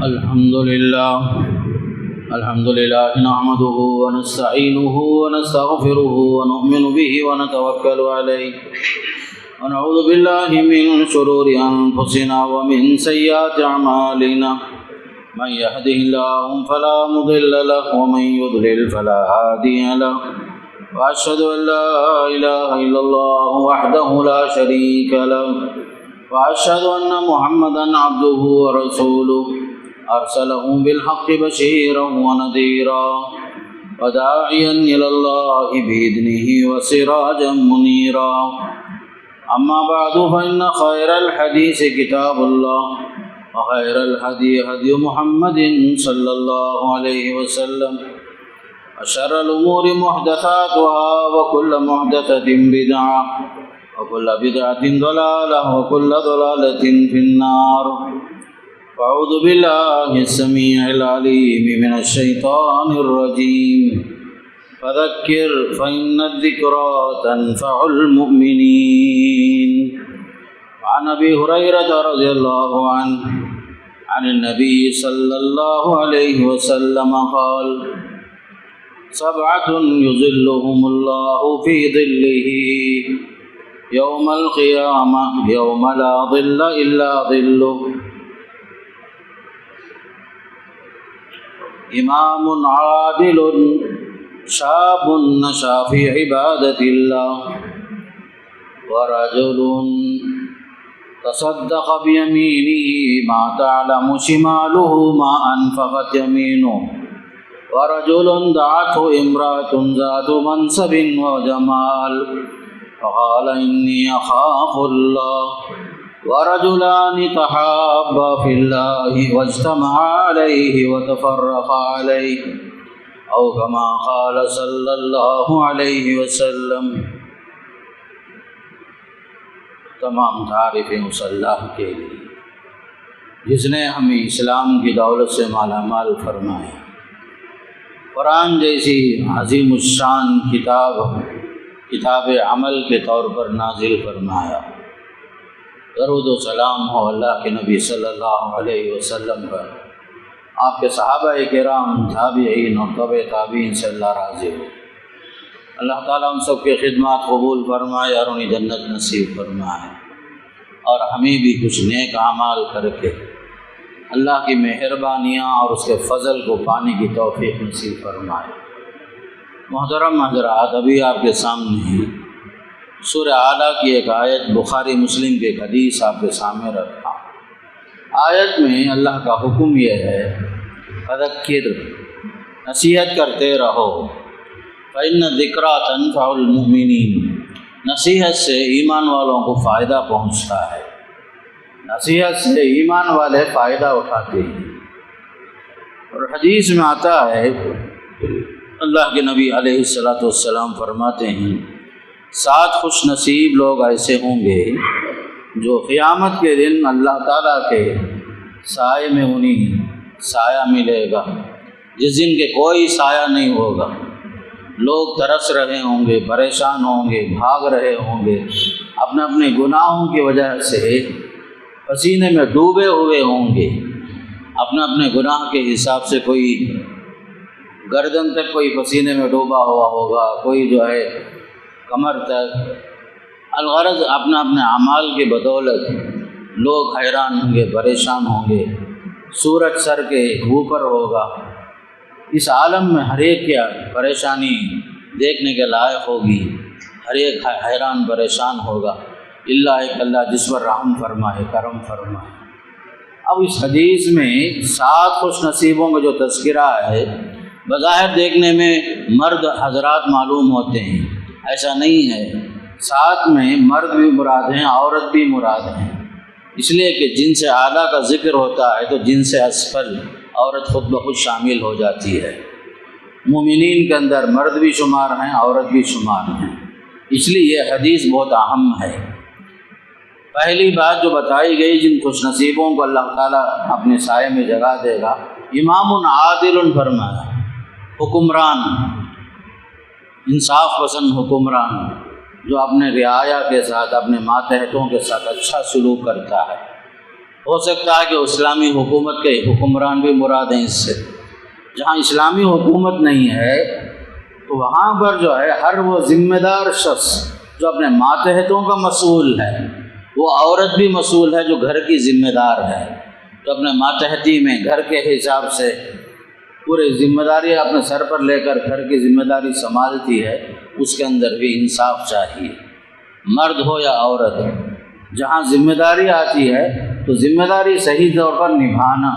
الحمد لله نحمده ونستعينه ونستغفره ونؤمن به ونتوكل عليه ونعوذ بالله من شرور أنفسنا ومن سيئات أعمالنا من يهده الله فلا مضل له ومن يضلل فلا هادي له وأشهد أن لا إله إلا الله وحده لا شريك له وأشهد أن محمدا عبده ورسوله أرسله بالحق بشيرا ونذيرا وداعيا إلى الله بإذنه وسراجا منيرا أما بعد فإن خير الحديث كتاب الله وخير الهدي هدي محمد صلى الله عليه وسلم وشر الأمور محدثاتها وكل محدثة بدعة وكل بدعة ضلالة وكل ضلالة في النار فأعوذ بالله السميع العليم من الشيطان الرجيم فذكر فإن الذكرى تنفع المؤمنين. عن أبي هريرة رضي الله عنه عن النبي صلى الله عليه وسلم قال: سبعة يظلهم الله في ظله يوم القيامة يوم لا ظل إلا ظله. امام عادل شاب نشأ في عبادة الله ورجل تصدق بيمينه ما تعلم شماله ما أنفقت يمينه ورجل دعته امرأة ذات منصب وجمال فقال إني أخاف الله ورجلان تحابا في الله واجتمعا عليه وتفرقا عليه أو كما قال صلى الله عليه وسلم. تمام تعریفیں اس اللہ کے لیے جس نے ہمیں اسلام کی دولت سے مالا مال فرمایا، قرآن جیسی عظیم الشان کتاب عمل کے طور پر نازل فرمایا. درود و سلام ہو اللہ کے نبی صلی اللہ علیہ وسلم پر، آپ کے صحابہ کرام، تابعین اور تبع تابعین سے اللہ راضی ہو. اللہ تعالیٰ ہم سب کے خدمات قبول فرمائے اور انہیں جنت نصیب فرمائے، اور ہمیں بھی کچھ نیک اعمال کر کے اللہ کی مہربانیاں اور اس کے فضل کو پانے کی توفیق نصیب فرمائے. محترم حضرات، ابھی آپ کے سامنے سورہ اعلیٰ کی ایک آیت بخاری مسلم کے ایک حدیث آپ کے سامنے رکھا. آیت میں اللہ کا حکم یہ ہے: فذکر، نصیحت کرتے رہو، فإن الذکریٰ تنفع المؤمنین، نصیحت سے ایمان والوں کو فائدہ پہنچتا ہے، نصیحت سے ایمان والے فائدہ اٹھاتے ہیں. اور حدیث میں آتا ہے، اللہ کے نبی علیہ السلام فرماتے ہیں: 7 خوش نصیب لوگ ایسے ہوں گے جو قیامت کے دن اللہ تعالیٰ کے سائے میں انہیں سایہ ملے گا، جس دن کے کوئی سایہ نہیں ہوگا. لوگ ترس رہے ہوں گے، پریشان ہوں گے، بھاگ رہے ہوں گے، اپنے اپنے گناہوں کی وجہ سے پسینے میں ڈوبے ہوئے ہوں گے، اپنے اپنے گناہ کے حساب سے کوئی گردن تک کوئی پسینے میں ڈوبا ہوا ہوگا، کوئی جو ہے کمر تک. الغرض اپنے اپنے اعمال کی بدولت لوگ حیران ہوں گے، پریشان ہوں گے. سورج سر کے اوپر ہوگا. اس عالم میں ہر ایک کیا پریشانی دیکھنے کے لائق ہوگی، ہر ایک حیران پریشان ہوگا، اللہ ایک اللہ جس پر رحم فرمائے، کرم فرمائے. اب اس حدیث میں 7 خوش نصیبوں کا جو تذکرہ ہے، بظاہر دیکھنے میں مرد حضرات معلوم ہوتے ہیں، ایسا نہیں ہے. ساتھ میں مرد بھی مراد ہیں، عورت بھی مراد ہیں، اس لیے کہ جن سے اعلیٰ کا ذکر ہوتا ہے تو جن سے اسفل عورت خود بخود شامل ہو جاتی ہے. مومنین کے اندر مرد بھی شمار ہیں، عورت بھی شمار ہیں، اس لیے یہ حدیث بہت اہم ہے. پہلی بات جو بتائی گئی، جن خوش نصیبوں کو اللہ تعالیٰ اپنے سائے میں جگہ دے گا، امام عادل فرمایا، حکمران، انصاف پسند حکمران جو اپنے رعایا کے ساتھ، اپنے ماتحتوں کے ساتھ اچھا سلوک کرتا ہے، ہو سکتا ہے کہ اسلامی حکومت کے حکمران بھی مراد ہیں اس سے۔ جہاں اسلامی حکومت نہیں ہے تو وہاں پر جو ہے ہر وہ ذمہ دار شخص جو اپنے ماتحتوں کا مسئول ہے، وہ عورت بھی مسئول ہے جو گھر کی ذمہ دار ہے، تو اپنے ماتحتی میں گھر کے حساب سے پورے ذمہ داری اپنے سر پر لے کر گھر کی ذمہ داری سنبھالتی ہے، اس کے اندر بھی انصاف چاہیے، مرد ہو یا عورت۔ جہاں ذمہ داری آتی ہے تو ذمہ داری صحیح طور پر نبھانا،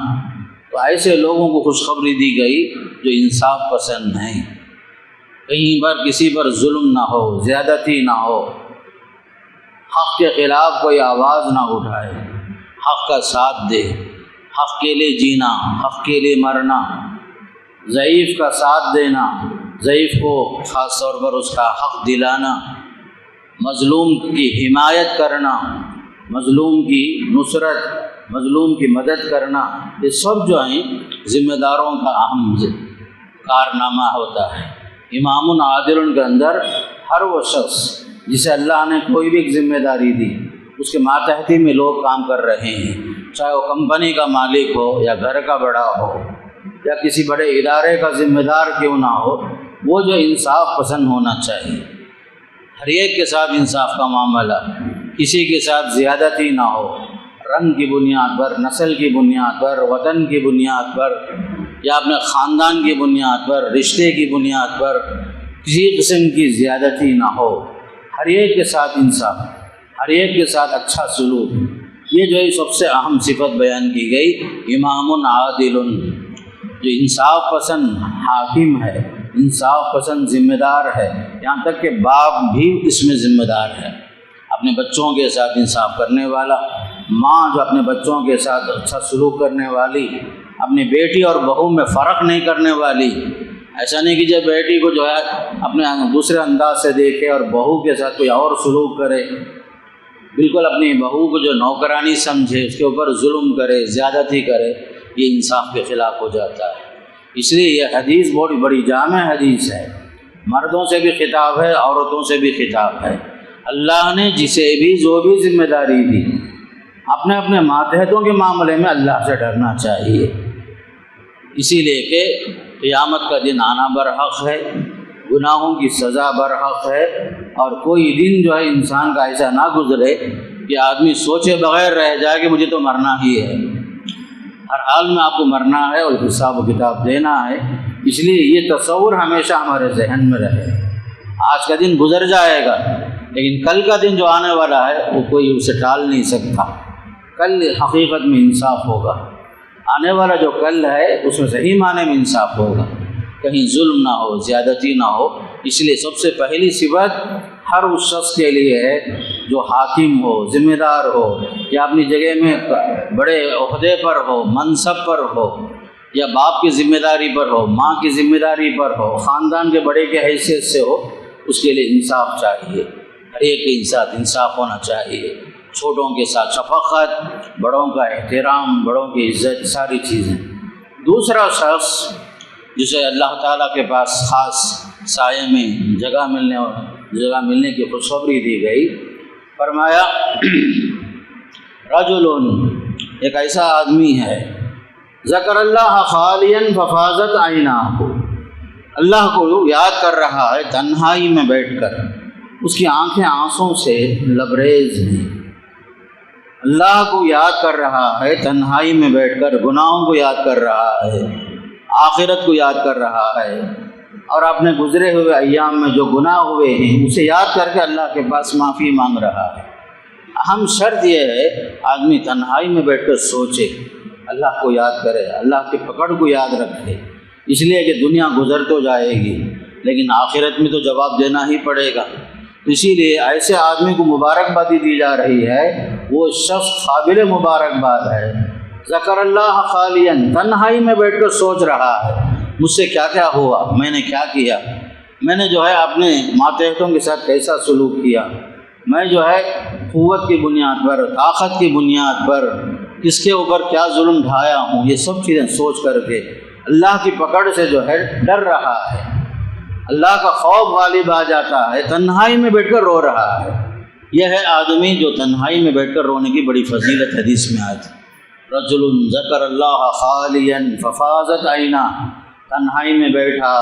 تو ایسے لوگوں کو خوشخبری دی گئی جو انصاف پسند ہیں، کہیں پر کسی پر ظلم نہ ہو، زیادتی نہ ہو، حق کے خلاف کوئی آواز نہ اٹھائے، حق کا ساتھ دے، حق کے لیے جینا، حق کے لیے مرنا، ضعیف کا ساتھ دینا، ضعیف کو خاص طور پر اس کا حق دلانا، مظلوم کی حمایت کرنا، مظلوم کی نصرت، مظلوم کی مدد کرنا، یہ سب جو ہیں ذمہ داروں کا اہم کارنامہ ہوتا ہے۔ امام عادل کے اندر ہر وہ شخص جسے اللہ نے کوئی بھی ذمہ داری دی، اس کے ماتحتی میں لوگ کام کر رہے ہیں، چاہے وہ کمپنی کا مالک ہو یا گھر کا بڑا ہو یا کسی بڑے ادارے کا ذمہ دار کیوں نہ ہو، وہ جو انصاف پسند ہونا چاہیے، ہر ایک کے ساتھ انصاف کا معاملہ، کسی کے ساتھ زیادتی نہ ہو، رنگ کی بنیاد پر، نسل کی بنیاد پر، وطن کی بنیاد پر یا اپنے خاندان کی بنیاد پر، رشتے کی بنیاد پر کسی قسم کی زیادتی نہ ہو، ہر ایک کے ساتھ انصاف، ہر ایک کے ساتھ اچھا سلوک، یہ جو ہے سب سے اہم صفت بیان کی گئی۔ امام عادل، جو انصاف پسند حاکم ہے، انصاف پسند ذمہ دار ہے، یہاں تک کہ باپ بھی اس میں ذمہ دار ہے، اپنے بچوں کے ساتھ انصاف کرنے والا، ماں جو اپنے بچوں کے ساتھ اچھا سلوک کرنے والی، اپنی بیٹی اور بہو میں فرق نہیں کرنے والی، ایسا نہیں کہ جب بیٹی کو جو ہے اپنے دوسرے انداز سے دیکھے اور بہو کے ساتھ کوئی اور سلوک کرے، بالکل اپنی بہو کو جو نوکرانی سمجھے، اس کے اوپر ظلم کرے، زیادتی کرے، یہ انصاف کے خلاف ہو جاتا ہے۔ اس لیے یہ حدیث بہت بڑی جامع حدیث ہے، مردوں سے بھی خطاب ہے، عورتوں سے بھی خطاب ہے۔ اللہ نے جسے بھی جو بھی ذمہ داری دی، اپنے اپنے ماتحتوں کے معاملے میں اللہ سے ڈرنا چاہیے، اسی لیے کہ قیامت کا دن آنا برحق ہے، گناہوں کی سزا برحق ہے، اور کوئی دن جو ہے انسان کا ایسا نہ گزرے کہ آدمی سوچے بغیر رہ جائے کہ مجھے تو مرنا ہی ہے۔ ہر حال میں آپ کو مرنا ہے اور حساب و کتاب دینا ہے، اس لیے یہ تصور ہمیشہ ہمارے ذہن میں رہے۔ آج کا دن گزر جائے گا، لیکن کل کا دن جو آنے والا ہے وہ کوئی اسے ٹال نہیں سکتا، کل حقیقت میں انصاف ہوگا، آنے والا جو کل ہے اس میں صحیح معنی میں انصاف ہوگا، کہیں ظلم نہ ہو، زیادتی نہ ہو۔ اس لیے سب سے پہلی صفت ہر اس شخص کے لیے ہے جو حاکم ہو، ذمہ دار ہو، یا اپنی جگہ میں بڑے عہدے پر ہو، منصب پر ہو، یا باپ کی ذمہ داری پر ہو، ماں کی ذمہ داری پر ہو، خاندان کے بڑے کی حیثیت سے ہو، اس کے لیے انصاف چاہیے، ہر ایک کے ساتھ انصاف ہونا چاہیے، چھوٹوں کے ساتھ شفقت، بڑوں کا احترام، بڑوں کی عزت، ساری چیزیں۔ دوسرا شخص جسے اللہ تعالیٰ کے پاس خاص سائے میں جگہ ملنے کی خوشخبری دی گئی، فرمایا رجل، ایک ایسا آدمی ہے، ذکر اللہ خالیا ففاضت عیناہ، اللہ کو یاد کر رہا ہے تنہائی میں بیٹھ کر، اس کی آنکھیں آنسوں سے لبریز ہیں۔ اللہ کو یاد کر رہا ہے تنہائی میں بیٹھ کر، گناہوں کو یاد کر رہا ہے، آخرت کو یاد کر رہا ہے، اور اپنے گزرے ہوئے ایام میں جو گناہ ہوئے ہیں اسے یاد کر کے اللہ کے پاس معافی مانگ رہا ہے۔ اہم شرط یہ ہے آدمی تنہائی میں بیٹھ کر سوچے، اللہ کو یاد کرے، اللہ کی پکڑ کو یاد رکھے، اس لیے کہ دنیا گزر تو جائے گی لیکن آخرت میں تو جواب دینا ہی پڑے گا۔ اسی لیے ایسے آدمی کو مبارکبادی دی جا رہی ہے، وہ شخص قابل مبارکباد ہے۔ ذکر اللہ خالیا، تنہائی میں بیٹھ کر سوچ رہا ہے مجھ سے کیا کیا ہوا، میں نے کیا کیا، میں نے جو ہے اپنے ماتحتوں کے ساتھ کیسا سلوک کیا، میں جو ہے قوت کی بنیاد پر، طاقت کی بنیاد پر کس کے اوپر کیا ظلم ڈھایا ہوں، یہ سب چیزیں سوچ کر کے اللہ کی پکڑ سے جو ہے ڈر رہا ہے، اللہ کا خوف غالب آ جاتا ہے، تنہائی میں بیٹھ کر رو رہا ہے۔ یہ ہے آدمی جو تنہائی میں بیٹھ کر رونے کی بڑی فضیلت حدیث میں آئی تھی۔ رجل ذکر اللہ خالیا ففاضت عینا، تنہائی میں بیٹھا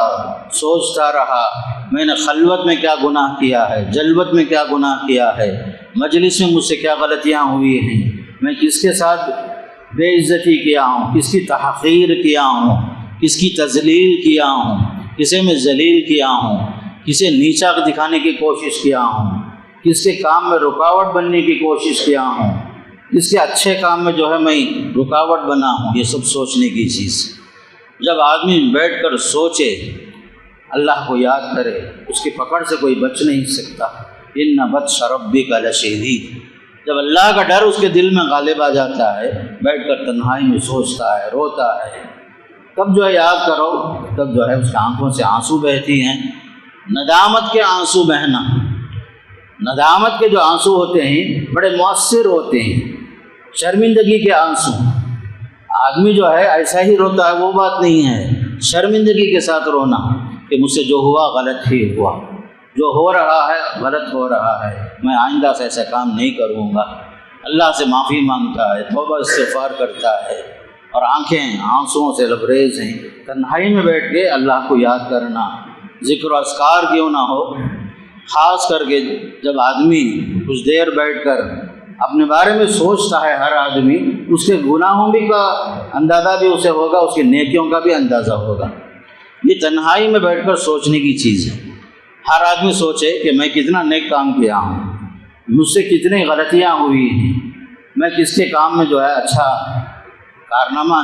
سوچتا رہا میں نے خلوت میں کیا گناہ کیا ہے، جلوت میں کیا گناہ کیا ہے، مجلس میں مجھ سے کیا غلطیاں ہوئی ہیں، میں کس کے ساتھ بے عزتی کیا ہوں، کس کی تحقیر کیا ہوں، کس کی تذلیل کیا ہوں، کسے میں ذلیل کیا ہوں، کسے نیچا دکھانے کی کوشش کیا ہوں، کس کے کام میں رکاوٹ بننے کی کوشش کیا ہوں، کس کے اچھے کام میں جو ہے میں رکاوٹ بنا ہوں۔ یہ سب سوچنے کی چیز۔ جب آدمی بیٹھ کر سوچے، اللہ کو یاد کرے، اس کی پکڑ سے کوئی بچ نہیں سکتا۔ ان بطش ربک لشدید۔ جب اللہ کا ڈر اس کے دل میں غالب آ جاتا ہے، بیٹھ کر تنہائی میں سوچتا ہے، روتا ہے، تب جو ہے یاد کرو، تب جو ہے اس کی آنکھوں سے آنسو بہتی ہیں۔ ندامت کے آنسو بہنا، ندامت کے جو آنسو ہوتے ہیں بڑے مؤثر ہوتے ہیں۔ شرمندگی کے آنسو، آدمی جو ہے ایسا ہی روتا ہے وہ بات نہیں ہے، شرمندگی کے ساتھ رونا کہ مجھ سے جو ہوا غلط ہی ہوا، جو ہو رہا ہے غلط ہو رہا ہے، میں آئندہ سے ایسا کام نہیں کروں گا۔ اللہ سے معافی مانگتا ہے، توبہ استغفار کرتا ہے، اور آنکھیں آنسوؤں سے لبریز ہیں۔ تنہائی میں بیٹھ کے اللہ کو یاد کرنا، ذکر و اذکار کیوں نہ ہو، خاص کر کے جب آدمی کچھ دیر بیٹھ کر اپنے بارے میں سوچتا ہے، ہر آدمی اس کے گناہوں بھی کا اندازہ بھی اسے ہوگا، اس کی نیکیوں کا بھی اندازہ ہوگا۔ یہ تنہائی میں بیٹھ کر سوچنے کی چیز ہے۔ ہر آدمی سوچے کہ میں کتنا نیک کام کیا ہوں، مجھ سے کتنی غلطیاں ہوئی ہیں، میں کس کے کام میں جو ہے اچھا کارنامہ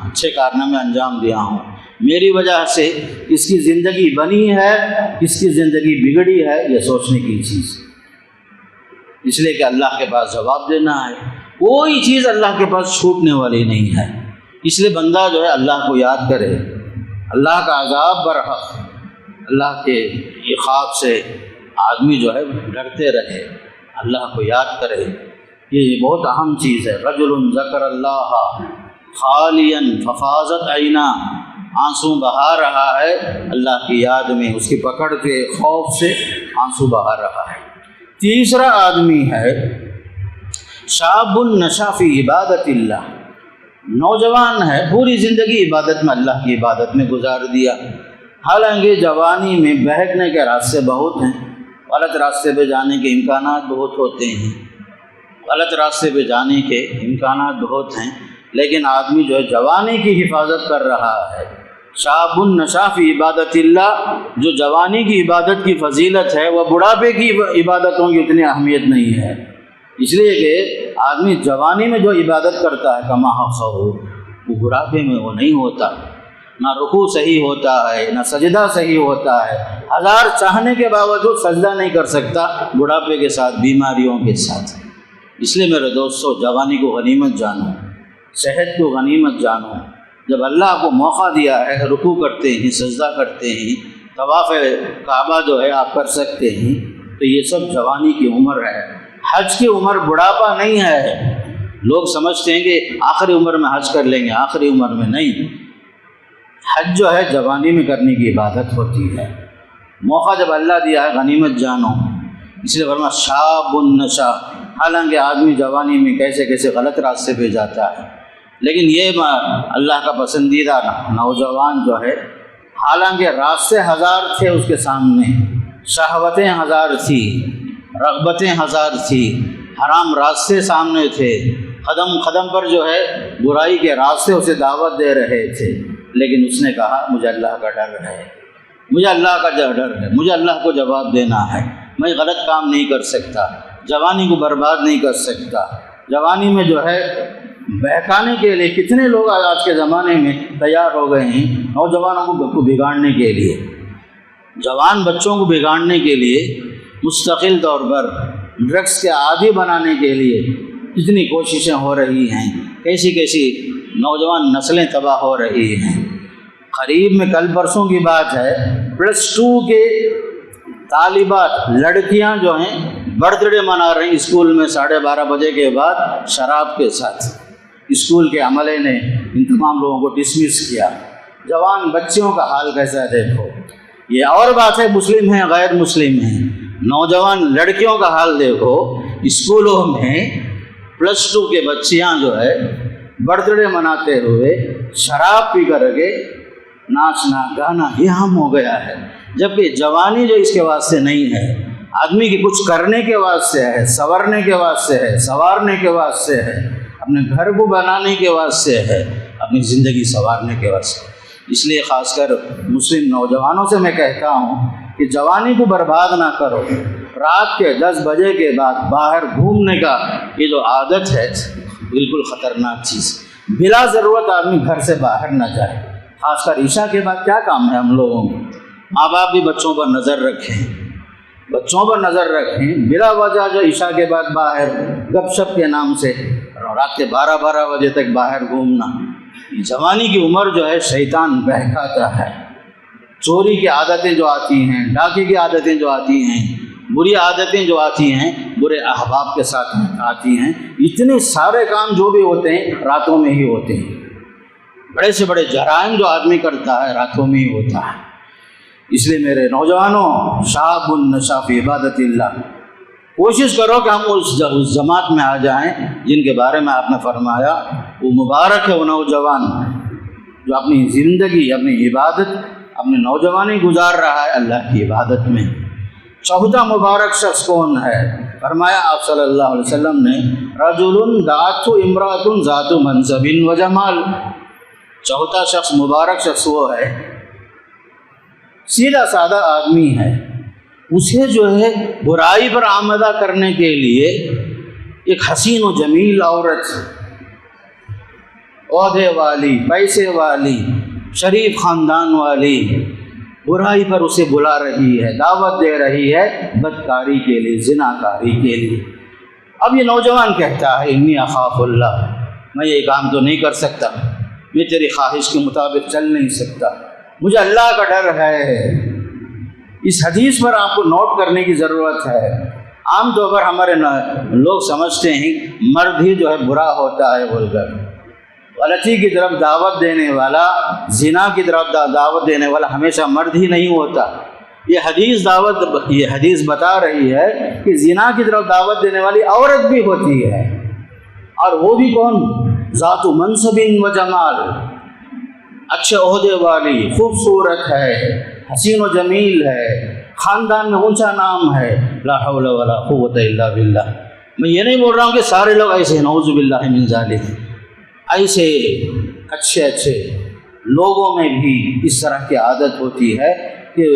اچھے کارنامے انجام دیا ہوں، میری وجہ سے کس کی زندگی بنی ہے، کس کی زندگی بگڑی ہے۔ یہ سوچنے کی چیز، اس لیے کہ اللہ کے پاس جواب دینا ہے۔ کوئی چیز اللہ کے پاس چھوٹنے والی نہیں ہے، اس لیے بندہ جو ہے اللہ کو یاد کرے، اللہ کا عذاب برحق، اللہ کے عقاب سے آدمی جو ہے ڈرتے رہے، اللہ کو یاد کرے۔ یہ بہت اہم چیز ہے۔ رجل ذکر اللہ خالیا ففاضت عینا، آنسو بہا رہا ہے اللہ کی یاد میں، اس کی پکڑ کے خوف سے آنسو بہا رہا ہے۔ تیسرا آدمی ہے شاب نشا فی عبادت اللہ، نوجوان ہے، پوری زندگی عبادت میں، اللہ کی عبادت میں گزار دیا، حالانکہ جوانی میں بہکنے کے راستے بہت ہیں، غلط راستے پہ جانے کے امکانات بہت ہوتے ہیں، غلط راستے پہ جانے کے امکانات بہت ہیں، لیکن آدمی جو ہے جوانی کی حفاظت کر رہا ہے۔ شاب نشا فی عبادت اللہ، جو جوانی کی عبادت کی فضیلت ہے وہ بڑھاپے کی عبادتوں کی اتنی اہمیت نہیں ہے، اس لیے کہ آدمی جوانی میں جو عبادت کرتا ہے کما حقہ، وہ بڑھاپے میں وہ نہیں ہوتا، نہ رکوع صحیح ہوتا ہے، نہ سجدہ صحیح ہوتا ہے، ہزار چاہنے کے باوجود سجدہ نہیں کر سکتا بڑھاپے کے ساتھ، بیماریوں کے ساتھ۔ اس لیے میرے دوستو، جوانی کو غنیمت جانو، صحت کو غنیمت جانو۔ جب اللہ کو موقع دیا ہے، رکوع کرتے ہیں، سجدہ کرتے ہیں، طواف کعبہ جو ہے آپ کر سکتے ہیں، تو یہ سب جوانی کی عمر ہے۔ حج کی عمر بڑھاپا نہیں ہے۔ لوگ سمجھتے ہیں کہ آخری عمر میں حج کر لیں گے، آخری عمر میں نہیں۔ حج جو ہے جوانی میں کرنے کی عبادت ہوتی ہے۔ موقع جب اللہ دیا ہے غنیمت جانو، اس لیے فرمایا شاب النشا، حالانکہ آدمی جوانی میں کیسے کیسے غلط راستے پہ جاتا ہے، لیکن یہ اللہ کا پسندیدہ نوجوان جو ہے، حالانکہ راستے ہزار تھے اس کے سامنے، شہوتیں ہزار تھی، رغبتیں ہزار تھی، حرام راستے سامنے تھے، قدم قدم پر جو ہے برائی کے راستے اسے دعوت دے رہے تھے، لیکن اس نے کہا مجھے اللہ کا ڈر ہے، مجھے اللہ کا ڈر ہے، مجھے اللہ کو جواب دینا ہے، میں غلط کام نہیں کر سکتا، جوانی کو برباد نہیں کر سکتا۔ جوانی میں جو ہے بہکانے کے لیے کتنے لوگ آج کے زمانے میں تیار ہو گئے ہیں، نوجوانوں کو بگاڑنے کے لیے، جوان بچوں کو بگاڑنے کے لیے، مستقل طور پر ڈرگس کے عادی بنانے کے لیے کتنی کوششیں ہو رہی ہیں، کیسی کیسی نوجوان نسلیں تباہ ہو رہی ہیں۔ قریب میں کل پرسوں کی بات ہے، +2 کے طالبات لڑکیاں جو ہیں برتھ ڈے منا رہی اسکول میں 12:30 بجے کے بعد شراب کے ساتھ۔ اسکول کے عملے نے ان تمام لوگوں کو ڈسمس کیا۔ جوان بچیوں کا حال کیسا ہے دیکھو۔ یہ اور بات ہے مسلم ہیں غیر مسلم ہیں، نوجوان لڑکیوں کا حال دیکھو، اسکولوں میں +2 کے بچیاں جو ہے برتھ ڈے مناتے ہوئے شراب پی کر کے ناچنا گانا یہ عام ہو گیا ہے، جبکہ جوانی جو اس کے واسطے نہیں ہے، آدمی کی کچھ کرنے کے واسطے ہے، سنورنے کے واسطے ہے، سنوارنے کے واسطے ہے، اپنے گھر کو بنانے کے واسطے ہے، اپنی زندگی سنوارنے کے واسطے۔ اس لیے خاص کر مسلم نوجوانوں سے میں کہتا ہوں کہ جوانی کو برباد نہ کرو۔ رات کے 10 بجے کے بعد باہر گھومنے کا یہ جو عادت ہے بالکل خطرناک چیز، بلا ضرورت آدمی گھر سے باہر نہ جائے۔ خاص کر عشاء کے بعد کیا کام ہے ہم لوگوں کو؟ ماں باپ بھی بچوں پر نظر رکھیں، بلا وجہ جو عشاء کے بعد باہر گپ شپ کے نام سے رات کے 12 بجے تک باہر گھومنا، جوانی کی عمر جو ہے شیطان بہکاتا ہے۔ چوری کی عادتیں جو آتی ہیں، ڈاکے کی عادتیں جو آتی ہیں، بری عادتیں جو آتی ہیں، برے احباب کے ساتھ آتی ہیں، اتنے سارے کام جو بھی ہوتے ہیں راتوں میں ہی ہوتے ہیں۔ بڑے سے بڑے جرائم جو آدمی کرتا ہے راتوں میں ہی ہوتا ہے۔ اس لیے میرے نوجوانوں، شاب النشا فی عبادت اللہ، کوشش کرو کہ ہم اس جماعت میں آ جائیں جن کے بارے میں آپ نے فرمایا وہ مبارک ہے وہ نوجوان جو اپنی زندگی، اپنی عبادت، اپنی نوجوانی گزار رہا ہے اللہ کی عبادت میں۔ چوتھا مبارک شخص کون ہے؟ فرمایا آپ صلی اللہ علیہ وسلم نے رجل دعته امرأة ذات منصب و جمال۔ چوتھا شخص، مبارک شخص وہ ہے، سیدھا سادہ آدمی ہے، اسے جو ہے برائی پر آمدہ کرنے کے لیے ایک حسین و جمیل عورت، عہدے والی، پیسے والی، شریف خاندان والی، برائی پر اسے بلا رہی ہے، دعوت دے رہی ہے بدکاری کے لیے، زناکاری کے لیے۔ اب یہ نوجوان کہتا ہے انی اخاف اللہ، میں یہ کام تو نہیں کر سکتا، میں تیری خواہش کے مطابق چل نہیں سکتا، مجھے اللہ کا ڈر ہے۔ اس حدیث پر آپ کو نوٹ کرنے کی ضرورت ہے۔ عام طور پر ہمارے لوگ سمجھتے ہیں مرد ہی جو ہے برا ہوتا ہے بول کر، غلطی کی طرف دعوت دینے والا، زنا کی طرف دعوت دینے والا ہمیشہ مرد ہی نہیں ہوتا۔ یہ حدیث بتا رہی ہے کہ زنا کی طرف دعوت دینے والی عورت بھی ہوتی ہے، اور وہ بھی کون؟ ذات منصب و جمال، اچھے عہدے والی، خوبصورت ہے، حسین و جمیل ہے، خاندان میں اونچا نام ہے۔ لا حول ولا قوت الا باللہ۔ میں یہ نہیں بول رہا ہوں کہ سارے لوگ ایسے، نعوذ باللہ من ذالک، ایسے اچھے لوگوں میں بھی اس طرح کی عادت ہوتی ہے کہ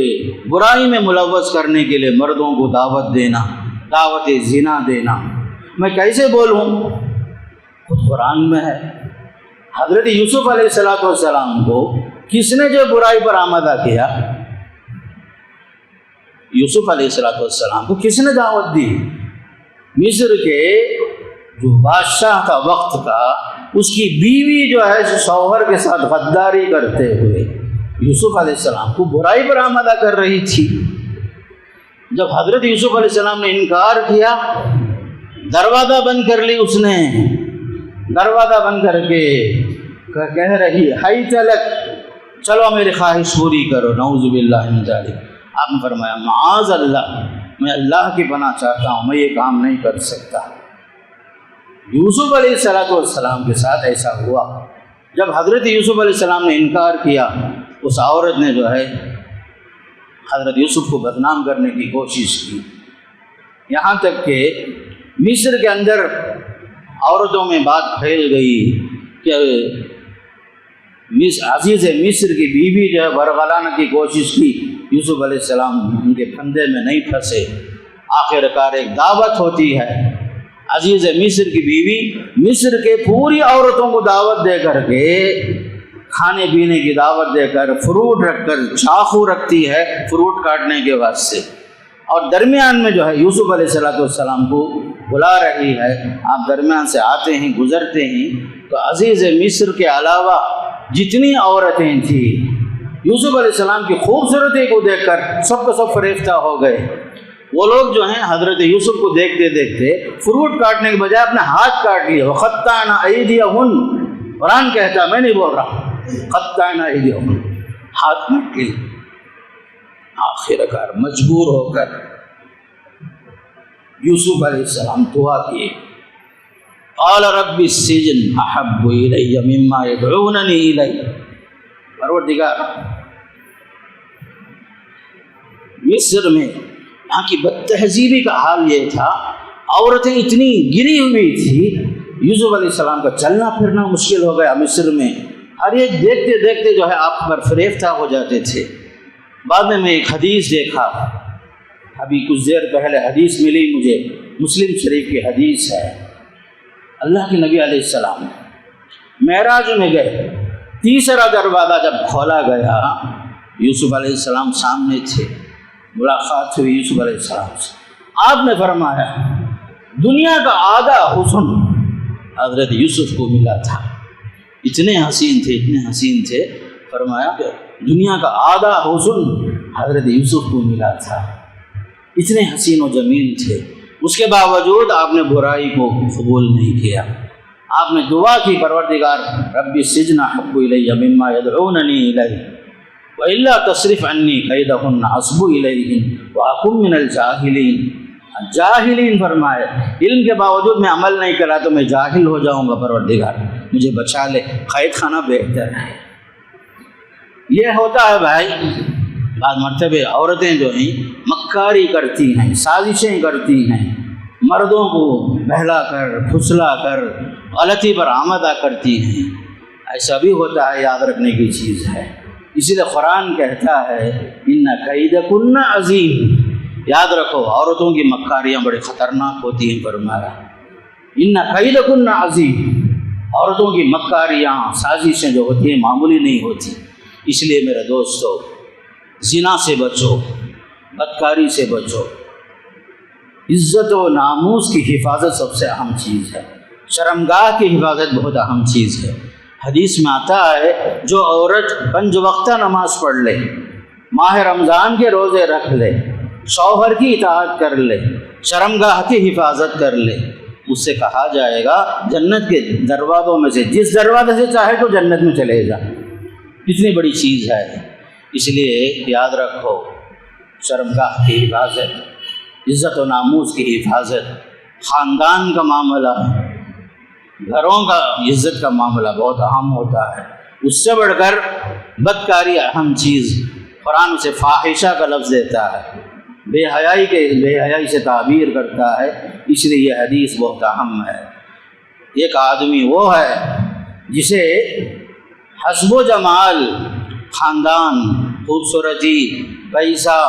برائی میں ملوث کرنے کے لیے مردوں کو دعوت دینا، دعوت زنا دینا۔ میں کیسے بولوں؟ خود قرآن میں ہے۔ حضرت یوسف علیہ السلام کو کس نے جو برائی پر آمادہ کیا؟ یوسف علیہ السلام کو کس نے دعوت دی؟ مصر کے جو بادشاہ تھا وقت کا، اس کی بیوی جو ہے شوہر کے ساتھ غداری کرتے ہوئے یوسف علیہ السلام کو برائی پر آمادہ کر رہی تھی۔ جب حضرت یوسف علیہ السلام نے انکار کیا، دروازہ بند کر لی، اس نے دروازہ بند کر کے کہہ رہی ہائی تلک، چلو میری خواہش پوری کرو، نعوذ باللہ من ذالک۔ آپ نے فرمایا معاذ اللہ، میں اللہ کی پناہ چاہتا ہوں، میں یہ کام نہیں کر سکتا۔ یوسف علیہ السلام کے ساتھ ایسا ہوا۔ جب حضرت یوسف علیہ السلام نے انکار کیا، اس عورت نے جو ہے حضرت یوسف کو بدنام کرنے کی کوشش کی، یہاں تک کہ مصر کے اندر عورتوں میں بات پھیل گئی کہ عزیز مصر کی بیوی جو ہے برگلانے کی کوشش کی، یوسف علیہ السلام ان کے پھندے میں نہیں پھنسے۔ آخر کار ایک دعوت ہوتی ہے، عزیز مصر کی بیوی مصر کے پوری عورتوں کو دعوت دے کر کے، کھانے پینے کی دعوت دے کر، فروٹ رکھ کر، چاقو رکھتی ہے فروٹ کاٹنے کے واسطے، اور درمیان میں جو ہے یوسف علیہ السلام کو بلا رہی ہے۔ آپ درمیان سے آتے ہیں، گزرتے ہیں، تو عزیز مصر کے علاوہ جتنی عورتیں تھیں، یوسف علیہ السلام کی خوبصورتی کو دیکھ کر سب کو سب فریفتہ ہو گئے۔ وہ لوگ جو ہیں حضرت یوسف کو دیکھتے دیکھتے فروٹ کاٹنے کے بجائے اپنے ہاتھ کاٹ لیے۔ وَقَطَّعْنَ أَيْدِيَهُنَّ، قرآن کہتا ہے، میں نہیں بول رہا، قَطَّعْنَ أَيْدِيَهُنَّ، ہاتھ کاٹ لیے۔ آخر کار مجبور ہو کر یوسف علیہ السلام دعا کیے، قال رب السجن احب الی مما یدعوننی الی، پروردگار مصر میں یہاں کی بد تہذیبی کا حال یہ تھا، عورتیں اتنی گری ہوئی تھی، یوسف علیہ السلام کا چلنا پھرنا مشکل ہو گیا مصر میں، ہر ایک دیکھتے دیکھتے جو ہے آپ پر فریفتہ ہو جاتے تھے۔ بعد میں ایک حدیث دیکھا، ابھی کچھ دیر پہلے حدیث ملی مجھے، مسلم شریف کی حدیث ہے، اللہ کے نبی علیہ السلام معراج میں گئے، تیسرا دروازہ جب کھولا گیا، یوسف علیہ السلام سامنے تھے، ملاقات ہوئی یوسف علیہ السلام سے، آپ نے فرمایا دنیا کا آدھا حسن حضرت یوسف کو ملا تھا، اتنے حسین تھے اتنے حسین تھے، فرمایا کہ دنیا کا آدھا حسن حضرت یوسف کو ملا تھا، اتنے حسین و جمیل تھے، اس کے باوجود آپ نے برائی کو قبول نہیں کیا، آپ نے دعا کی پروردگار رب السجن احب الی مما یدعوننی الیہ وَإِلَّا تَصْرِفْ عَنِّي كَيْدَهُنَّ أَصْبُ إِلَيْهِنَّ وَأَكُن مِّنَ الْجَاهِلِينَ، جاہلین فرمائے علم کے باوجود میں عمل نہیں کرا تو میں جاہل ہو جاؤں گا، پروردگار مجھے بچا لے، قید خانہ بہتر ہے۔ یہ ہوتا ہے بھائی، بعض مرتبہ عورتیں جو ہیں مکاری کرتی ہیں، سازشیں کرتی ہیں، مردوں کو بہلا کر پھسلا کر غلطی پر آمدہ کرتی ہیں، ایسا بھی ہوتا ہے، یاد رکھنے کی چیز ہے۔ اسی لیے قرآن کہتا ہے ان کیدکن عظیم، یاد رکھو عورتوں کی مکاریاں بڑی خطرناک ہوتی ہیں، فرمایا ان کیدکن عظیم، عورتوں کی مکاریاں سازشیں جو ہوتی ہیں معمولی نہیں ہوتی۔ اس لیے میرے دوستو زنا سے بچو، بدکاری سے بچو، عزت و ناموس کی حفاظت سب سے اہم چیز ہے، شرمگاہ کی حفاظت بہت اہم چیز ہے۔ حدیث میں آتا ہے جو عورت 5 وقتہ نماز پڑھ لے، ماہ رمضان کے روزے رکھ لے، شوہر کی اطاعت کر لے، شرمگاہ کی حفاظت کر لے، اس سے کہا جائے گا جنت کے دروازوں میں سے جس دروازے سے چاہے تو جنت میں چلے جا، کتنی بڑی چیز ہے۔ اس لیے یاد رکھو شرمگاہ کی حفاظت، عزت و ناموس کی حفاظت، خاندان کا معاملہ، گھروں کا عزت کا معاملہ بہت اہم ہوتا ہے، اس سے بڑھ کر بدکاری اہم چیز، قرآن اسے فاحشہ کا لفظ دیتا ہے، بے حیائی سے تعبیر کرتا ہے، اس لیے یہ حدیث بہت اہم ہے۔ ایک آدمی وہ ہے جسے حسب و جمال، خاندان، خوبصورتی، پیسہ،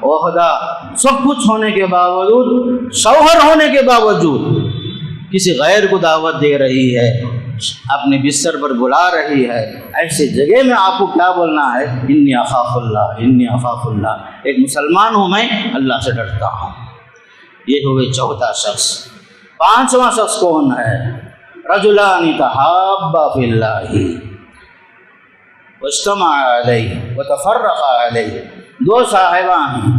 عہدہ سب کچھ ہونے کے باوجود، شوہر ہونے کے باوجود کسی غیر کو دعوت دے رہی ہے، اپنے بستر پر بلا رہی ہے، ایسے جگہ میں آپ کو کیا بولنا ہے؟ انی اخاف اللہ، انی اخاف اللہ، ایک مسلمان ہوں میں اللہ سے ڈرتا ہوں۔ یہ ہوئے چوتھا شخص۔ 5واں شخص کون ہے؟ رجلان تحابا فی اللہ واجتمعا علیہ وتفرقا علیہ، 2 صاحباں ہیں،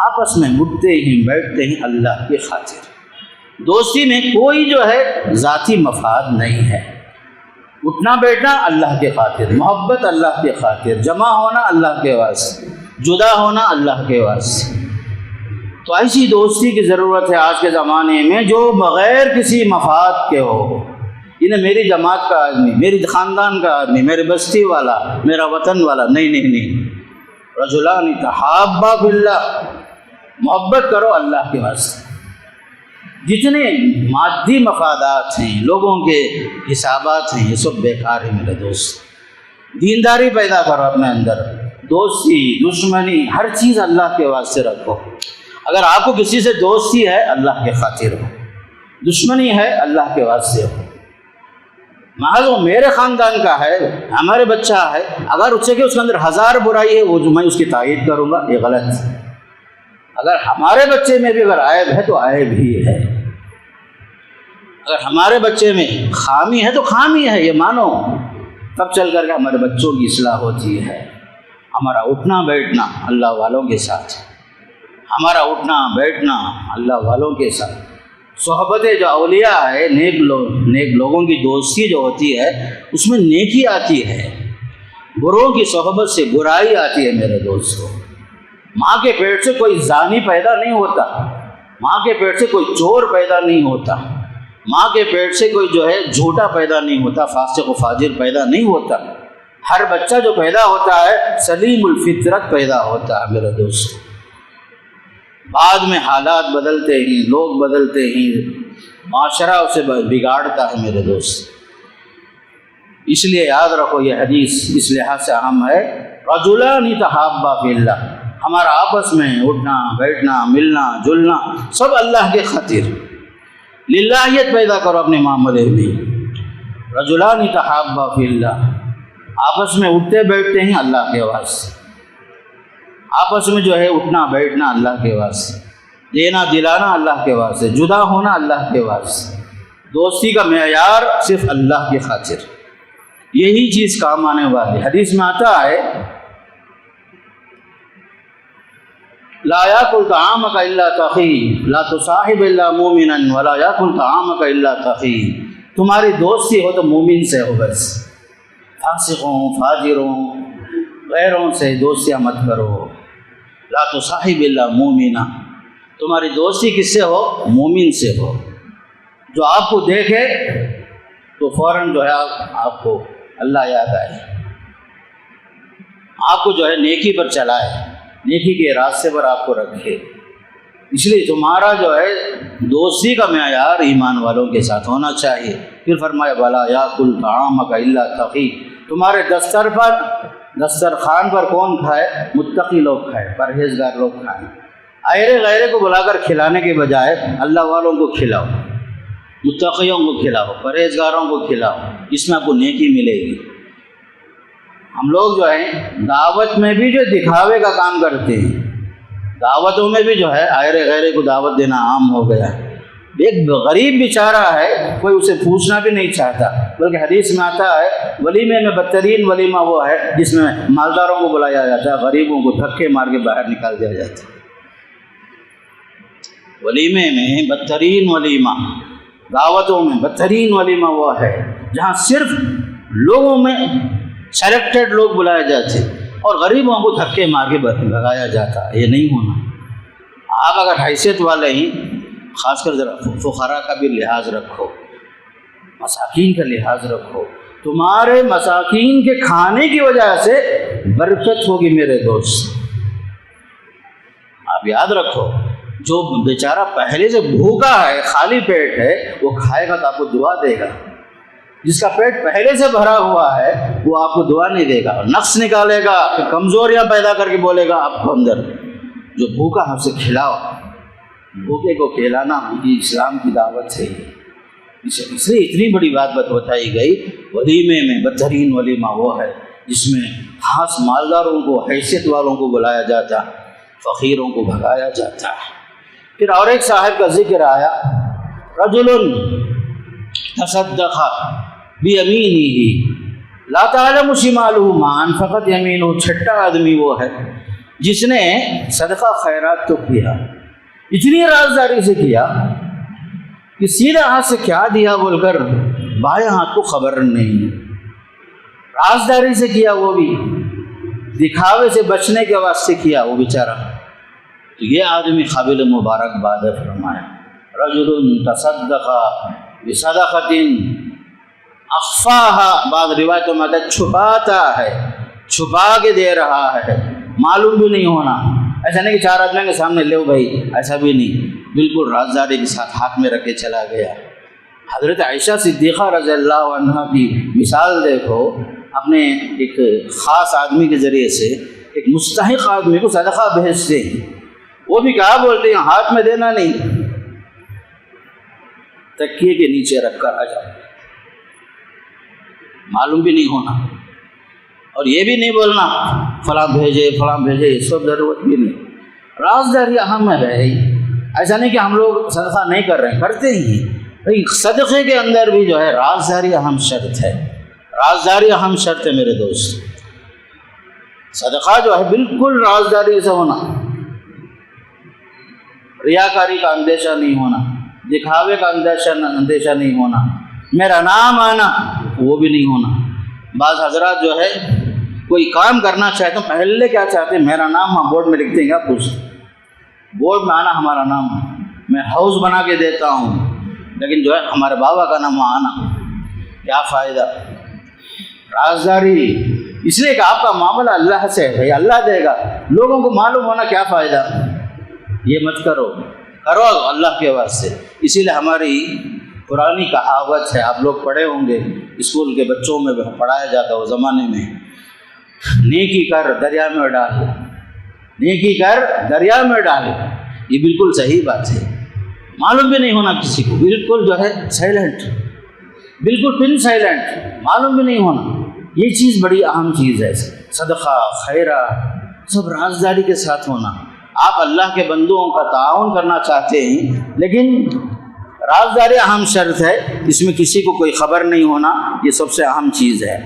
آپس میں اٹھتے ہیں بیٹھتے ہیں اللہ کی خاطر۔ دوستی میں کوئی جو ہے ذاتی مفاد نہیں ہے، اٹھنا بیٹھنا اللہ کے خاطر، محبت اللہ کے خاطر، جمع ہونا اللہ کے واسطے، جدا ہونا اللہ کے واسطے۔ تو ایسی دوستی کی ضرورت ہے آج کے زمانے میں جو بغیر کسی مفاد کے ہو، انہیں میری جماعت کا آدمی، میری خاندان کا آدمی، میری بستی والا، میرا وطن والا، نہیں۔ رجلان تحابا فی اللہ، محبت کرو اللہ کے واسطے۔ جتنے مادی مفادات ہیں، لوگوں کے حسابات ہیں، یہ سب بیکار ہیں میرے دوست۔ دینداری پیدا کرو اپنے اندر، دوستی، دشمنی، ہر چیز اللہ کے واسطے رکھو۔ اگر آپ کو کسی سے دوستی ہے اللہ کے خاطر ہو، دشمنی ہے اللہ کے واسطے ہو۔ محض وہ میرے خاندان کا ہے، ہمارے بچہ ہے، اگر اس سے کہ اس کے اندر 1000 برائی ہے وہ جو میں اس کی تائید کروں گا، یہ غلط ہے۔ اگر ہمارے بچے میں بھی اگر عیب ہے تو عیب ہی ہے، اگر ہمارے بچے میں خامی ہے تو خامی ہے، یہ مانو، تب چل کر کے ہمارے بچوں کی اصلاح ہوتی ہے۔ ہمارا اٹھنا بیٹھنا اللہ والوں کے ساتھ، ہمارا اٹھنا بیٹھنا اللہ والوں کے ساتھ، صحبت جو اولیاء ہے، نیک لوگوں کی دوستی جو ہوتی ہے اس میں نیکی آتی ہے، بروں کی صحبت سے برائی آتی ہے میرے دوستوں۔ ماں کے پیٹ سے کوئی زانی پیدا نہیں ہوتا، ماں کے پیٹ سے کوئی چور پیدا نہیں ہوتا، ماں کے پیٹ سے کوئی جو ہے جھوٹا پیدا نہیں ہوتا، فاسق و فاجر پیدا نہیں ہوتا۔ ہر بچہ جو پیدا ہوتا ہے سلیم الفطرت پیدا ہوتا ہے میرے دوست۔ بعد میں حالات بدلتے ہیں، لوگ بدلتے ہیں، معاشرہ اسے بگاڑتا ہے میرے دوست۔ اس لیے یاد رکھو یہ حدیث اس لحاظ سے اہم ہے، رجلان تحابا فی اللہ، ہمارا آپس میں اٹھنا بیٹھنا ملنا جلنا سب اللہ کے خاطر، للہیت پیدا کرو اپنے معاملے میں۔ رجلان تحابا فی اللہ، آپس میں اٹھتے بیٹھتے ہیں اللہ کے واسطے، آپس میں جو ہے اٹھنا بیٹھنا اللہ کے واسطے، دینا دلانا اللہ کے واسطے، جدا ہونا اللہ کے واسطے، دوستی کا معیار صرف اللہ کی خاطر، یہی چیز کام آنے والی۔ حدیث میں آتا ہے لا یاکل طعامک الا تقی لا تصاحب الا مومنا ولا یاکل طعامک الا تقی، تمہاری دوستی ہو تو مومن سے ہو، بس فاسقوں فاجروں غیروں سے دوستیاں مت کرو۔ لا تصاحب الا مومنا، تمہاری دوستی کس سے ہو؟ مومن سے ہو، جو آپ کو دیکھے تو فوراً جو ہے آپ کو اللہ یاد آئے، آپ کو جو ہے نیکی پر چلائے، نیکی کے راستے پر آپ کو رکھے۔ اس لیے تمہارا جو ہے دوستی کا معیار ایمان والوں کے ساتھ ہونا چاہیے۔ پھر فرمایا ولا یاکل طعامک الا تقی، تمہارے دسترخوان پر کون کھائے؟ متقی لوگ کھائے، پرہیزگار لوگ کھائیں۔ ایرے غیرے کو بلا کر کھلانے کے بجائے اللہ والوں کو کھلاؤ، متقیوں کو کھلاؤ، پرہیزگاروں کو کھلاؤ، اس میں آپ کو نیکی ملے گی۔ ہم لوگ جو ہیں دعوت میں بھی جو دکھاوے کا کام کرتے ہیں، دعوتوں میں بھی جو ہے ایرے غیرے کو دعوت دینا عام ہو گیا ہے۔ ایک غریب بیچارہ ہے، کوئی اسے پوچھنا بھی نہیں چاہتا، بلکہ حدیث میں آتا ہے ولیمے میں بدترین ولیمہ وہ ہے جس میں مالداروں کو بلایا جاتا ہے، غریبوں کو دھکے مار کے باہر نکال دیا جاتا ہے۔ ولیمے میں بدترین ولیمہ، دعوتوں میں بدترین ولیمہ وہ ہے جہاں صرف لوگوں میں سلیکٹڈ لوگ بلائے جاتے اور غریبوں کو دھکے مار کے بھگایا جاتا ہے۔ یہ نہیں ہونا۔ آپ اگر حیثیت والے ہیں، خاص کر ذرا فقراء کا بھی لحاظ رکھو، مساکین کا لحاظ رکھو، تمہارے مساکین کے کھانے کی وجہ سے برکت ہوگی میرے دوست۔ آپ یاد رکھو، جو بیچارہ پہلے سے بھوکا ہے، خالی پیٹ ہے، وہ کھائے گا تو آپ کو دعا دے گا۔ جس کا پیٹ پہلے سے بھرا ہوا ہے وہ آپ کو دعا نہیں دے گا، نقص نکالے گا، کمزوریاں پیدا کر کے بولے گا آپ کو اندر۔ جو بھوکا ہے اسے کھلاؤ، بھوکے کو کھلانا یہ اسلام کی دعوت ہے۔ اس لیے اتنی بڑی بات بتائی گئی، ولیمے میں بدترین ولیمہ وہ ہے جس میں خاص مالداروں کو، حیثیت والوں کو بلایا جاتا، فقیروں کو بھگایا جاتا ہے۔ پھر اور ایک صاحب کا ذکر آیا، رجل تصدق بیمینہ لا تعلم شمالہ ما انفقت یمینہ، چھٹا آدمی وہ ہے جس نے صدقہ خیرات تو کیا، اتنی رازداری سے کیا کہ سیدھا ہاتھ سے کیا دیا بول کر بائیں ہاتھ کو خبر نہیں، رازداری سے کیا، وہ بھی دکھاوے سے بچنے کے واسطے کیا وہ بیچارہ۔ تو یہ آدمی قابل مبارک بات ہے۔ فرمایا رجل تصدق بصدقۃ اخفاها، بعض روایتوں میں آتا ہے چھپاتا ہے، چھپا کے دے رہا ہے، معلوم بھی نہیں ہونا۔ ایسا نہیں کہ چار آدمی کے سامنے لے بھائی، ایسا بھی نہیں، بالکل رازداری کے ساتھ ہاتھ میں رکھ کے چلا گیا۔ حضرت عائشہ صدیقہ رضی اللہ عنہ کی مثال دیکھو، اپنے ایک خاص آدمی کے ذریعے سے ایک مستحق آدمی کو صدقہ بھیجتے ہیں، وہ بھی کہا بولتے ہیں ہاتھ میں دینا نہیں، تکیے کے نیچے رکھ کر آ جاؤ، معلوم بھی نہیں ہونا، اور یہ بھی نہیں بولنا فلاں بھیجے فلاں بھیجے، یہ سب ضرورت بھی نہیں۔ رازداری اہم ہے بھائی، ایسا نہیں کہ ہم لوگ صدقہ نہیں کر رہے ہیں، کرتے ہی، لیکن صدقے کے اندر بھی جو ہے رازداری اہم شرط ہے، رازداری اہم شرط ہے میرے دوست۔ صدقہ جو ہے بالکل رازداری سے ہونا، ریاکاری کا اندیشہ نہیں ہونا، دکھاوے کا اندیشہ نہیں ہونا، میرا نام آنا وہ بھی نہیں ہونا۔ بعض حضرات جو ہے کوئی کام کرنا چاہتے ہیں، پہلے کیا چاہتے ہیں؟ میرا نام ہم بورڈ میں لکھ دیں گے، آپ پوچھتے بورڈ میں آنا ہمارا نام، میں ہاؤس بنا کے دیتا ہوں، لیکن جو ہے ہمارے بابا کا نام آنا کیا فائدہ؟ رازداری اس لیے کہ آپ کا معاملہ اللہ سے ہے، اللہ دے گا، لوگوں کو معلوم ہونا کیا فائدہ؟ یہ مت کرو اللہ کے واسطے۔ اسی لیے ہماری پرانی کہاوت ہے، آپ لوگ پڑھے ہوں گے، اسکول کے بچوں میں پڑھایا جاتا وہ زمانے میں، نیکی کر دریا میں ڈال، نیکی کر دریا میں ڈال۔ یہ بالکل صحیح بات ہے، معلوم بھی نہیں ہونا کسی کو، بالکل جو ہے سائلنٹ، بالکل پن سائلنٹ، معلوم بھی نہیں ہونا۔ یہ چیز بڑی اہم چیز ہے، صدقہ خیرہ سب رازداری کے ساتھ ہونا۔ آپ اللہ کے بندوں کا تعاون کرنا چاہتے ہیں، لیکن رازداری اہم شرط ہے، اس میں کسی کو کوئی خبر نہیں ہونا، یہ سب سے اہم چیز ہے۔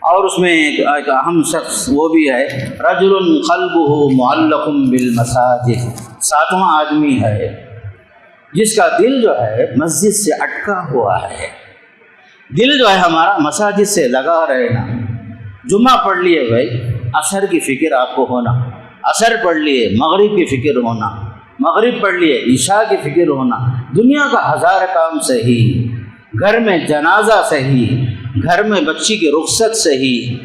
اور اس میں ایک اہم شخص وہ بھی ہے، رجل قلبہ معلق بالمساجد، ساتواں آدمی ہے جس کا دل جو ہے مسجد سے اٹکا ہوا ہے۔ دل جو ہے ہمارا مساجد سے لگا رہنا۔ جمعہ پڑھ لیے بھائی، عصر کی فکر آپ کو ہونا، عصر پڑھ لیے مغرب کی فکر ہونا، مغرب پڑھ لیے عشاء کی فکر ہونا، دنیا کا ہزار کام صحیح، گھر میں جنازہ صحیح، گھر میں بچی کی رخصت صحیح،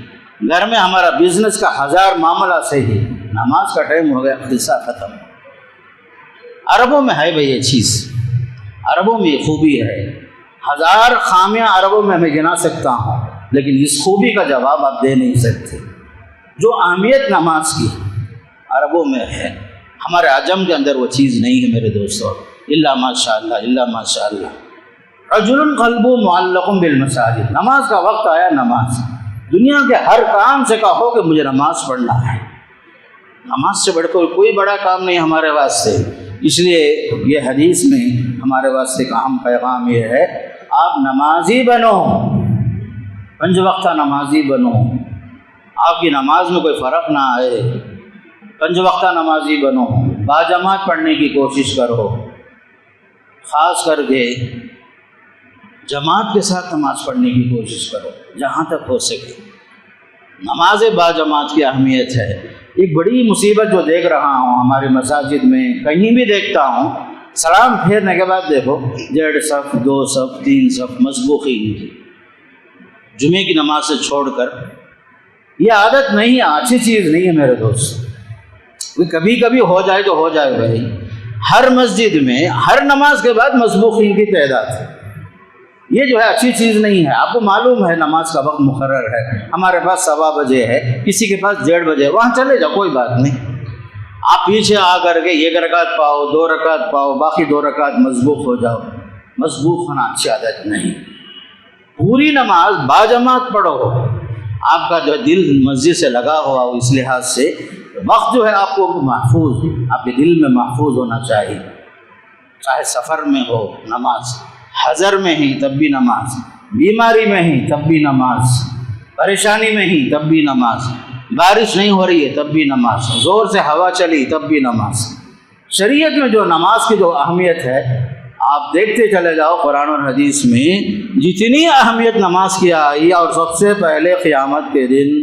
گھر میں ہمارا بزنس کا ہزار معاملہ صحیح، نماز کا ٹائم ہو گیا، قصہ ختم۔ عربوں میں ہے بھائی یہ چیز، عربوں میں یہ خوبی ہے، ہزار خامیاں عربوں میں میں گنا سکتا ہوں، لیکن اس خوبی کا جواب آپ دے نہیں سکتے۔ جو اہمیت نماز کی عربوں میں ہے، ہمارے عجم کے اندر وہ چیز نہیں ہے میرے دوستوں، الا ماشاء اللہ، الا ماشاء اللہ۔ رجل قلب معلق بالمساجد، نماز کا وقت آیا، نماز، دنیا کے ہر کام سے کہو کہ مجھے نماز پڑھنا ہے، نماز سے بڑھ کر کوئی بڑا کام نہیں ہمارے واسطے۔ اس لیے یہ حدیث میں ہمارے واسطے کا اہم پیغام یہ ہے، آپ نمازی بنو، 5 وقتہ نمازی بنو، آپ کی نماز میں کوئی فرق نہ آئے، 5 وقتہ نمازی بنو، باجماعت پڑھنے کی کوشش کرو، خاص کر کے جماعت کے ساتھ نماز پڑھنے کی کوشش کرو جہاں تک ہو سکے۔ نماز باجماعت کی اہمیت ہے۔ ایک بڑی مصیبت جو دیکھ رہا ہوں ہمارے مساجد میں، کہیں بھی دیکھتا ہوں، سلام پھیرنے کے بعد دیکھو 1.5 صف 2 صف 3 صف مسبوقین کی، جمعے کی نماز سے چھوڑ کر۔ یہ عادت نہیں ہے، اچھی چیز نہیں ہے میرے دوست، کبھی کبھی ہو جائے تو ہو جائے بھائی۔ ہر مسجد میں ہر نماز کے بعد مسبوقین کی تعداد ہے، یہ جو ہے اچھی چیز نہیں ہے۔ آپ کو معلوم ہے نماز کا وقت مقرر ہے، ہمارے پاس 1:15 بجے ہے، کسی کے پاس 1:30 بجے، وہاں چلے جاؤ، کوئی بات نہیں۔ آپ پیچھے آ کر کے 1 رکعت پاؤ، 2 رکعت پاؤ، باقی 2 رکعت مسبوق ہو جاؤ، مسبوق ہونا اچھی عادت نہیں۔ پوری نماز باجماعت پڑھو، آپ کا جو دل مسجد سے لگا ہوا ہو، اس لحاظ سے وقت جو ہے آپ کو محفوظ، آپ کے دل میں محفوظ ہونا چاہیے، چاہے سفر میں ہو نماز، حضر میں ہی تب بھی نماز، بیماری میں ہی تب بھی نماز، پریشانی میں ہی تب بھی نماز، بارش نہیں ہو رہی ہے تب بھی نماز، زور سے ہوا چلی تب بھی نماز۔ شریعت میں جو نماز کی جو اہمیت ہے آپ دیکھتے چلے جاؤ، قرآن اور حدیث میں جتنی اہمیت نماز کی آئی، اور سب سے پہلے قیامت کے دن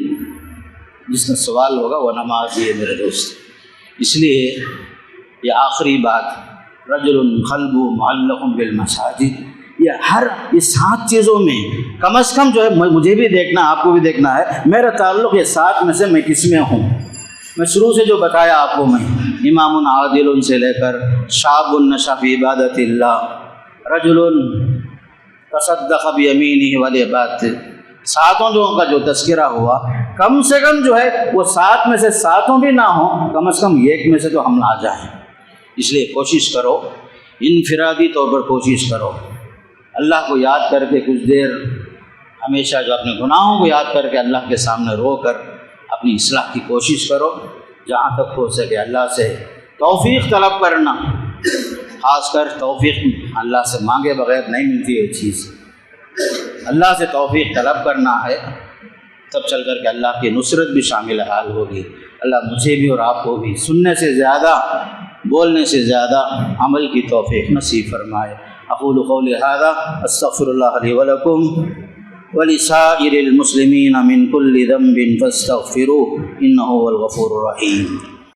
جس میں سوال ہوگا وہ نماز ہی ہے میرے دوست۔ اس لیے یہ آخری بات، رجل قلب معلق بالمساجد، یہ 7 چیزوں میں کم از کم جو ہے مجھے بھی دیکھنا، آپ کو بھی دیکھنا ہے، میرا تعلق یہ 7 میں سے میں کس میں ہوں۔ میں شروع سے جو بتایا آپ کو، میں امام عادل سے لے کر شاب نشأ فی عبادت اللہ، رجل تصدق بیمینہ والی بات، 7 کا جو تذکرہ ہوا، کم سے کم جو ہے وہ 7 میں سے 7 بھی نہ ہوں، کم از کم 1 میں سے تو ہم آ جائیں۔ اس لیے کوشش کرو، انفرادی طور پر کوشش کرو، اللہ کو یاد کر کے کچھ دیر، ہمیشہ جو اپنے گناہوں کو یاد کر کے اللہ کے سامنے رو کر اپنی اصلاح کی کوشش کرو، جہاں تک ہو سکے اللہ سے توفیق طلب کرنا، خاص کر توفیق اللہ سے مانگے بغیر نہیں ملتی ہے چیز، اللہ سے توفیق طلب کرنا ہے، تب چل کر کے اللہ کی نصرت بھی شامل حال ہوگی۔ اللہ مجھے بھی اور آپ کو بھی سننے سے زیادہ، بولنے سے زیادہ عمل کی توفیق نصیب فرمائے۔ اقول قولی ھذا استغفر اللہ لی ولکم ولسائر المسلمین من کل ذنب فاستغفروہ انہ هو الغفور الرحیم۔